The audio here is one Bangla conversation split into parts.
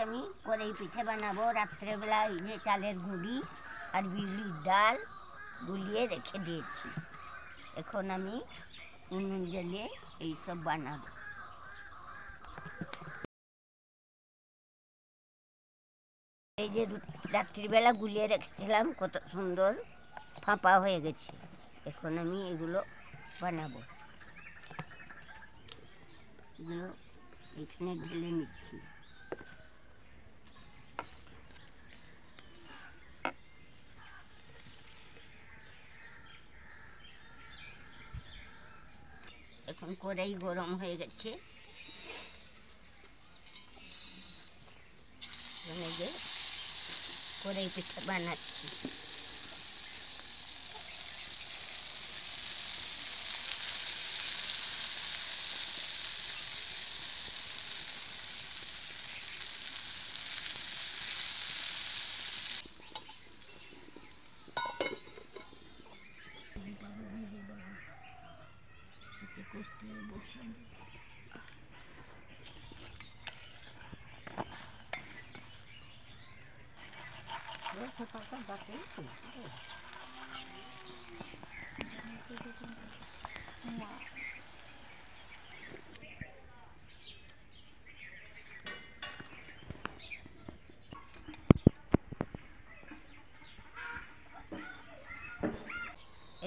আমি কড়াই পিঠে বানাবো। রাত্রেবেলা এই যে চালের গুঁড়ি আর বিউলির ডাল গুলিয়ে রেখে দিয়েছি। এখন আমি উনুন জ্বালিয়ে এইসব বানাবো। এই যে রাত্রিবেলা গুলিয়ে রেখেছিলাম, কত সুন্দর ফাঁপা হয়ে গেছে। এখন আমি এগুলো বানাবো। এগুলো এখানে ঢেলে নিচ্ছি। এখন কড়াই গরম হয়ে গেছে। যে কড়াই পিঠা বানাচ্ছি।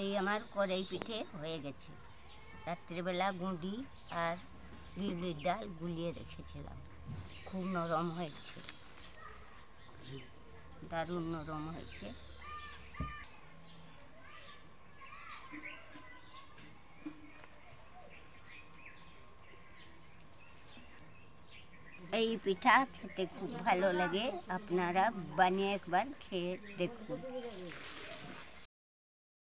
এই আমার কড়াই পিঠে হয়ে গেছে। রাত্রিবেলা গুঁড়ি আর বিউলির ডাল গুলিয়ে রেখেছিলাম, খুব নরম হয়েছে, দারুণ নরম হয়েছে। এই পিঠা খেতে খুব ভালো লাগে, আপনারা বানিয়ে একবার খেয়ে দেখুন।